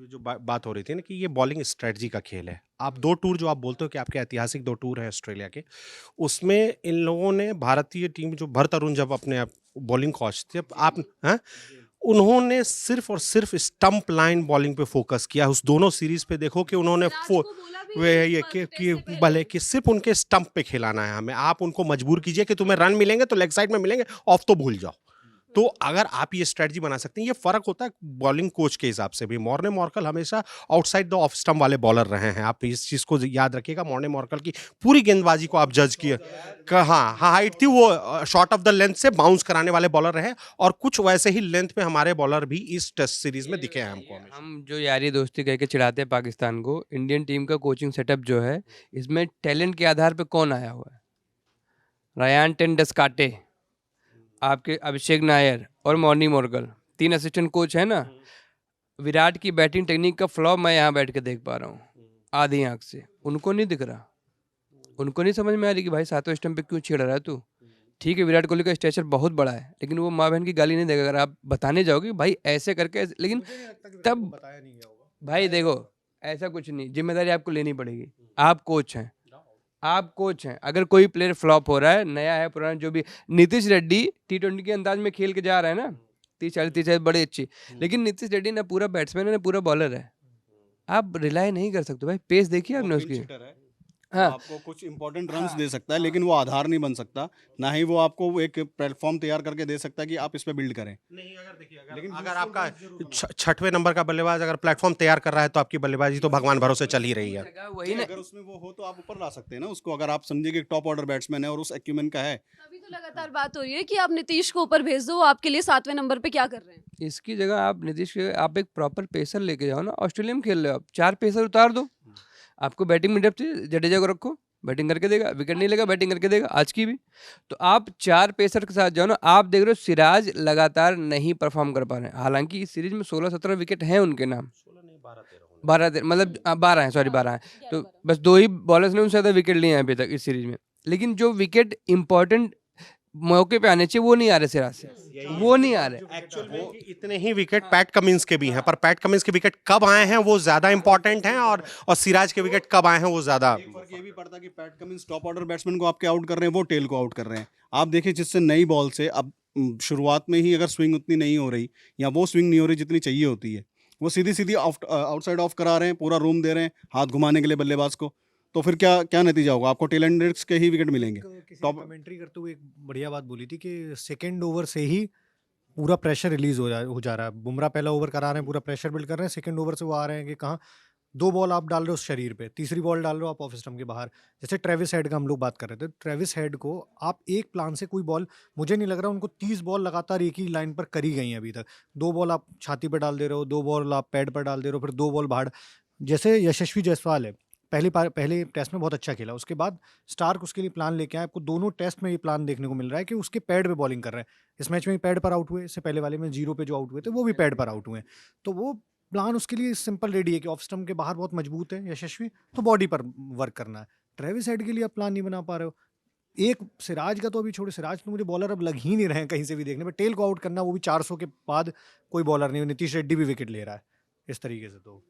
जो बात हो रही थी ना कि ये बॉलिंग स्ट्रेटजी का खेल है। आप 2 टूर जो आप बोलते हो कि आपके ऐतिहासिक 2 टूर हैं ऑस्ट्रेलिया के, उसमें इन लोगों ने भारतीय टीम जो भरत अरुण जब अपने आप बॉलिंग कोच थे, आप हैं? उन्होंने सिर्फ़ और सिर्फ़ स्टंप लाइन बॉलिंग पे फ़ोकस किया। उस दोनों सीरीज़ पे देखो कि उन्होंने सिराज फ़ो को बोला भी वे ये टेस्ट कि से पहले। भले कि सिर्फ़ उनके स्टंप पे खिलाना है हमें। आप उनको मजबूर कीजिए कि तुम्हें रन मिलेंगे तो लेग साइड में मिलेंगे, ऑफ तो भूल जाओ। तो अगर आप ये स्ट्रैटेजी बना सकते हैं, ये फ़र्क होता है बॉलिंग कोच के हिसाब से भी। मॉर्ने मॉर्कल हमेशा आउटसाइड द ऑफ स्टंप वाले बॉलर रहे हैं। आप इस चीज़ को याद रखिएगा, मॉर्ने मॉर्कल की पूरी गेंदबाजी को आप जज किए हाँ, हाँ, हाइट थी वो शॉर्ट ऑफ द लेंथ से बाउंस कराने वाले बॉलर रहे और कुछ वैसे ही लेंथ में हमारे बॉलर भी इस टेस्ट सीरीज़ में ये दिखे हैं हमको बताइए, हमेशा। हम जो यारी दोस्ती कह के चिढ़ाते हैं पाकिस्तान को, इंडियन टीम का कोचिंग सेटअप जो है, इसमें टैलेंट के आधार पे कौन आया हुआ है? रायान टेंडसकाटे, आपके अभिषेक नायर और मॉर्नी मोर्कल, 3 असिस्टेंट कोच है ना। विराट की बैटिंग टेक्निक का फ्लॉ मैं यहाँ बैठ के देख पा रहा हूँ, आधी आँख से। उनको नहीं दिख रहा। उनको नहीं समझ में आ रही कि भाई 7वें स्टंप पे क्यों छेड़ रहा है तू? ठीक है, विराट कोहली का स्टेचर बहुत बड़ा है, लेकिन वो माँ-बहन की गाली नहीं देगा अगर आप बताने जाओगे भाई ऐसे करके लेकिन मुझे नहीं लगता कि विराट को तब बताया नहीं गया होगा। भाई बताया देखो, गया होगा। ऐसा कुछ नहीं, ज़िम्मेदारी आपको लेनी पड़ेगी। आप कोच हैं, आप कोच हैं। अगर कोई प्लेयर फ्लॉप हो रहा है, नया है, पुराना जो भी नीतीश रेड्डी टी20 के अंदाज में खेल के जा रहा है ना, 30-40 बड़ी अच्छी। लेकिन नीतीश रेड्डी ना पूरा बैट्समैन है, ना पूरा बॉलर है। आप रिलाय नहीं कर सकते भाई, पेस देखी आपने वो उसकी? पिंच हिटर है। वो हाँ, आपको कुछ इंपॉर्टेंट रन्स दे सकता है, लेकिन वो आधार नहीं बन सकता। ना ही वो आपको वो एक प्लेटफ़ॉर्म तैयार करके दे सकता है कि आप इस पे बिल्ड करें। नहीं, अगर देखिए लेकिन अगर यूज़फुल आपका रन्स ज़रूर बनाता है। 6वें नंबर का बल्लेबाज अगर प्लेटफ़ॉर्म तैयार कर रहा है, तो आपकी बल्लेबाजी तो भगवान भरोसे चल ही रही है। जगह वही नहीं, ना। अगर उसमें वो हो तो आप ऊपर ला सकते हैं ना उसको। अगर आप समझिए कि टॉप ऑर्डर बैट्समैन है और उस एक्यूमेन का है। तभी तो लगातार बात हो रही है कि आप नीतीश को ऊपर भेज दो, वो आपके लिए 7वें नंबर पे क्या कर रहे हैं? इसकी जगह आप नीतीश के आप एक प्रॉपर पेसर लेके जाओ ना। ऑस्ट्रेलिया में खेल रहे हो आप, 4 पेसर उतार दो। आपको बैटिंग में डेप्थ चाहिए, जडेजा को रखो, बैटिंग करके देगा, विकेट नहीं लेगा, बैटिंग करके देगा, आज की भी। तो आप 4 पेसर के साथ जाओ ना। आप देख रहे हो सिराज लगातार नहीं परफॉर्म कर पा रहे हैं, हालांकि इस सीरीज में 16-17 विकेट हैं उनके नाम। 16 नहीं 12-13 होने 12 मतलब 12 हैं, सॉरी 12 हैं। तो 11-12। बस 2 ही बॉलर्स ने उनसे ज़्यादा विकेट लिए हैं अभी तक इस सीरीज में। लेकिन जो विकेट इंपॉर्टेंट मौके पे आने चाहिए वो नहीं आ रहे सिराज से, वो नहीं आ रहे। एक्चुअल में कि इतने ही विकेट पैट कमिंस के भी हैं, पर पैट कमिंस के विकेट कब आए हैं वो ज़्यादा इंपॉर्टेंट हैं और सिराज के विकेट कब आए हैं वो ज़्यादा। एक फर्क ये भी पड़ता है कि PAT Cummins top order batsman को आपके आउट कर रहे हैं, वो टेल को आउट कर रहे हैं। आप देखिए जिससे नई बॉल से अब शुरुआत में ही अगर स्विंग उतनी नहीं हो रही या वो स्विंग नहीं हो रही जितनी चाहिए होती है, वो सीधी-सीधी आउटसाइड ऑफ करा रहे हैं, पूरा रूम दे रहे हैं हाथ घुमाने के लिए बल्लेबाज को। तो फिर क्या क्या नतीजा होगा? आपको टेल एंडर्स के ही विकेट मिलेंगे। किसी ने टॉप कमेंट्री करते हुए एक बढ़िया बात बोली थी कि सेकंड ओवर से ही पूरा प्रेशर रिलीज हो जा रहा है। बुमराह पहला ओवर करा रहे हैं, पूरा प्रेशर बिल्ड कर रहे हैं। सेकंड ओवर से वो आ रहे हैं कि कहाँ 2 बॉल आप डाल रहे हो शरीर पे, तीसरी बॉल डाल रहे हो आप ऑफ स्टंप के बाहर। जैसे ट्रेविस हेड का हम लोग बात कर रहे थे, ट्रेविस हेड को आप एक प्लान से कोई बॉल, मुझे नहीं लग रहा उनको 30 बॉल लगातार एक ही लाइन पर करी गई हैं अभी तक। 2 बॉल आप छाती पे डाल दे रहे हो, 2 बॉल आप पैड पर डाल दे रहे हो, फिर 2 बॉल बाहर। जैसे यशस्वी जायसवाल है, पहले टेस्ट में बहुत अच्छा खेला, उसके बाद स्टार्क उसके लिए प्लान लेके आए। आपको दोनों टेस्ट में ये प्लान देखने को मिल रहा है कि उसके पैड पे बॉलिंग कर रहे हैं। इस मैच में भी पैड पर आउट हुए, इससे पहले वाले में 0 पे जो आउट हुए थे वो भी पैड पर आउट हुए हैं। तो वो प्लान उसके लिए सिंपल रेडी है कि ऑफ स्टंप के बाहर बहुत मजबूत है यशस्वी, तो बॉडी पर वर्क करना है। ट्रेविस हेड के लिए आप प्लान नहीं बना पा रहे हो। एक सिराज का तो अभी छोड़ो, सिराज तो मुझे बॉलर अब लग ही नहीं रहे हैं कहीं से भी देखने में। टेल को आउट करना, वो भी 400 के बाद कोई बॉलर नहीं। नीतीश रेड्डी भी विकेट ले रहा है इस तरीके से। तो